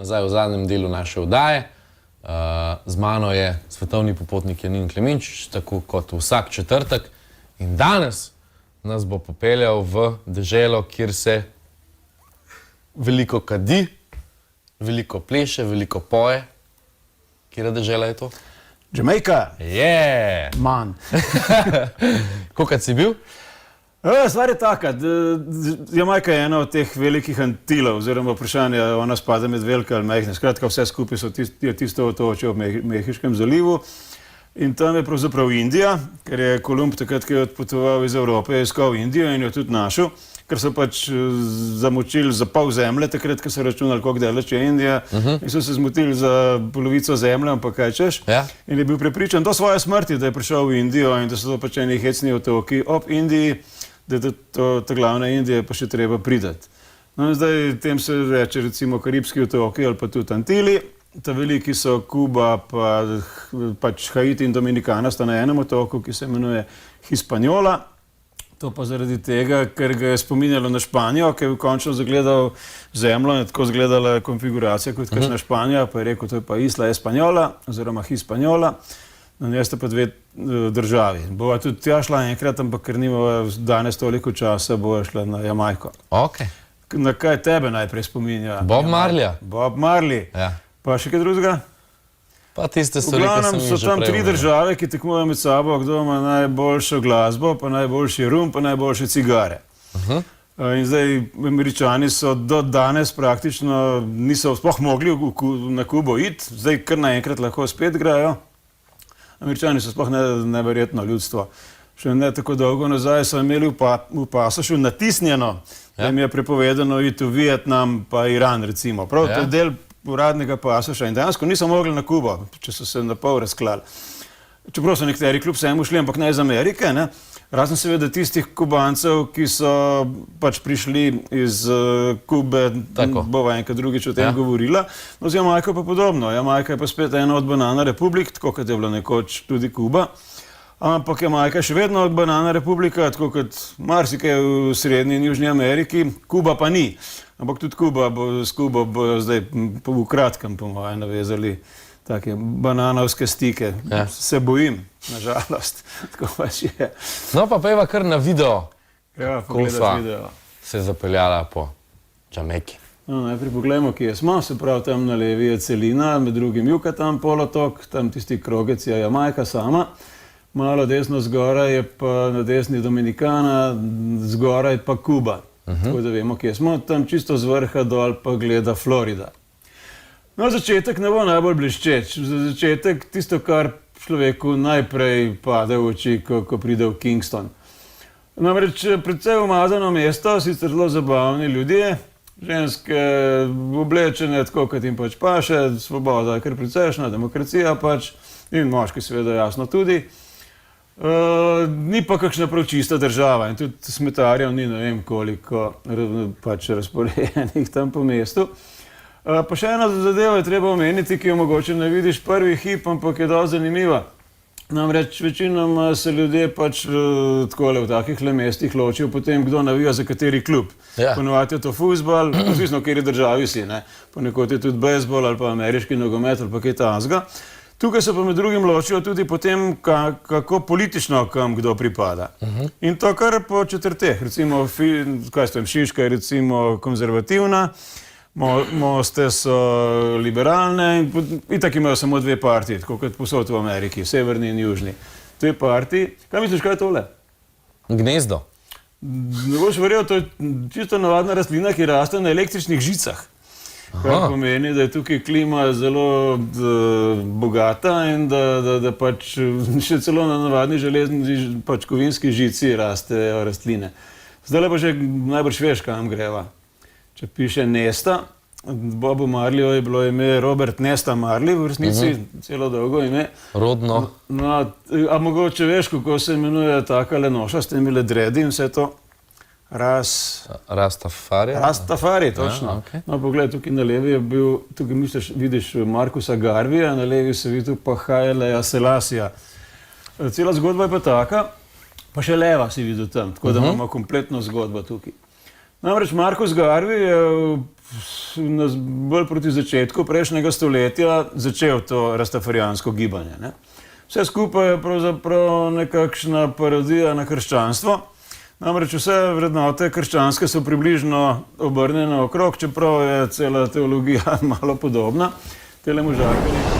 zdaj v zadnjem delu naše oddaje. Z mano je svetovni popotnik Janin Klemenčič, tako kot vsak četrtek. In danes nas bo popeljal v deželo, kjer se veliko kadi, veliko pleše, veliko poje. Kjera dežela je to? Jamajka. Je! Manj. Kolikrat si bil? Stvar je taka, Jamajka je ena od teh velikih Antilov, oziroma vprašanje, ona spada med velike ali majhne. Skratka, vse skupaj so tisto otočje v Mehiškem zalivu. In tam je pravzaprav Indija, ker je Kolumb takrat, ki je odpotoval iz Evrope, je iskal Indijo in jo tudi našel, ker so pač zamočili za pol zemlje, takrat, ko so računali, koliko daleč je Indija, in so se zmotili za polovico zemlje, ampak kaj češ. In je bil prepričan do svoje smrti, da je prišel v Indijo in da so to pač eni hecni otoki ob Indiji, da je ta glavna Indija pa še treba pridati. No in zdaj tem se reče recimo Karibski otoki ali pa tudi Antili. Ta veliki so Kuba, pač Haiti in Dominikana sta na enem otoku, ki se imenuje Hispaniola. To pa zaradi tega, ker ga je spominjalo na Španijo, ki je končno zagledal zemljo in tako zgledala konfiguracija kot kakšna Španija, pa je rekel, to je pa Isla Espanjola oziroma Hispaniola. Na njej sta pa dve državi. Bova tudi tja šla enkrat, ampak ker nimava danes toliko časa, bova šla na Jamajko. Na kaj tebe najprej spominja? Bob Marley. Bob Marley. Pa še kaj drugega? Pa tiste stvari, ki sem jih že prej omenil. So tam tri države, ki tekmujejo med sabo, kdo ima najboljšo glasbo, pa najboljši rum, pa najboljše cigare. In zdaj Američani so do danes praktično niso sploh mogli na Kubo iti, zdaj kar naenkrat lahko spet igrajo. Američani so sploh neverjetno ljudstvo. Še ne tako dolgo nazaj so imeli v pasošu natisnjeno, da jim je prepovedano iti v Vietnam pa Iran recimo. Prav to je del uradnega pasoša in dejansko niso mogli na Kubo, če so se na pol razklali. Čeprav so nekateri kljub vsemu šli, ampak ne iz Amerike, ne? Razen seveda tistih Kubancev, ki so pač prišli iz Kube, bova enkrat drugič o tem govorila. No, z Jamajko pa podobno. Jamajka je pa spet ena od banana republik, tako kot je bila nekoč tudi Kuba. Ampak Jamajka je še vedno od banana republika, tako kot marsikaj v Srednji in Južni Ameriki, Kuba pa ni. Ampak tudi s Kubo bojo zdaj v kratkem, po mojem, navezali take bananovske stike. Se bojim, nažalost. Tako pač je. No pa pojva kar na video. Pogledati video. Se je zapeljala po Jamajki. Najprej pogledamo, kje smo. Se pravi, tam na levi je celina, med drugim Yucatan polotok, tam tisti krogec je Jamajka sama. Malo desno zgoraj je pa na desni Dominikana, zgoraj pa Kuba. Tako da vemo, kje smo. Tam čisto z vrha dol pa gleda Florida. No, začetek ne bo najbolj bleščeč. Za začetek tisto, kar človeku najprej pade v oči, ko pride v Kingston. Namreč precej umazano mesto, sicer zelo zabavni ljudje, ženske oblečene tako, kot jim pač paše, svoboda je kar precejšna, demokracija pač in moški seveda jasno tudi. Ni pa kakšna prav čista država in tudi smetarjev ni ne vem koliko pač razporejenih tam po mestu. Pa še ena zadeva je treba omeniti, ki jo mogoče ne vidiš prvi hip, ampak je dosti zanimiva. Namreč večinoma se ljudje pač takole v takih mestih ločijo potem, kdo navija za kateri klub. Ponovadi je to fuzbal, odvisno, v kateri državi si, ne. Ponekod je tudi bejzbol ali pa ameriški nogomet ali pa kaj takega. Tukaj se pa med drugim ločijo tudi potem, kako politično kam kdo pripada. In to kar po četrteh, recimo, Šiška je recimo konzervativna, Moste so liberalne in itak imajo samo dve partiji, tako kot posod v Ameriki, severni in južni. Dve partiji. Kaj misliš, kaj je tole? Gnezdo. Ne boš verjel, to je čisto navadna rastlina, ki raste na električnih žicah. Kar pomeni, da je tukaj klima zelo bogata in da pač še celo na navadni železni pač kovinski žici rastejo rastline. Zdaj pa že najbrž veš, kam greva. Če piše Nesta, Bobu Marleyju je bilo ime Robert Nesta Marley, v resnici celo dolgo ime. Rodno. A mogoče veš, kako se imenuje takale noša s temi dredi in vse to? Rastafari? Rastafari, točno. No, pogled, tukaj na levi je bil, tukaj vidiš Markusa Garvija, na levi se vidi pa Haileja Selassija. Cela zgodba je pa taka, pa še leva si videl tam, tako da imamo kompletno zgodbo tukaj. Namreč Markus Garvey je bolj proti začetku prejšnjega stoletja začel to rastafarijansko gibanje. Ne. Vse skupaj je pravzaprav nekakšna parodija na krščanstvo. Namreč vse vrednote krščanske so približno obrnjene okrog, čeprav je cela teologija malo podobna. Tele možakari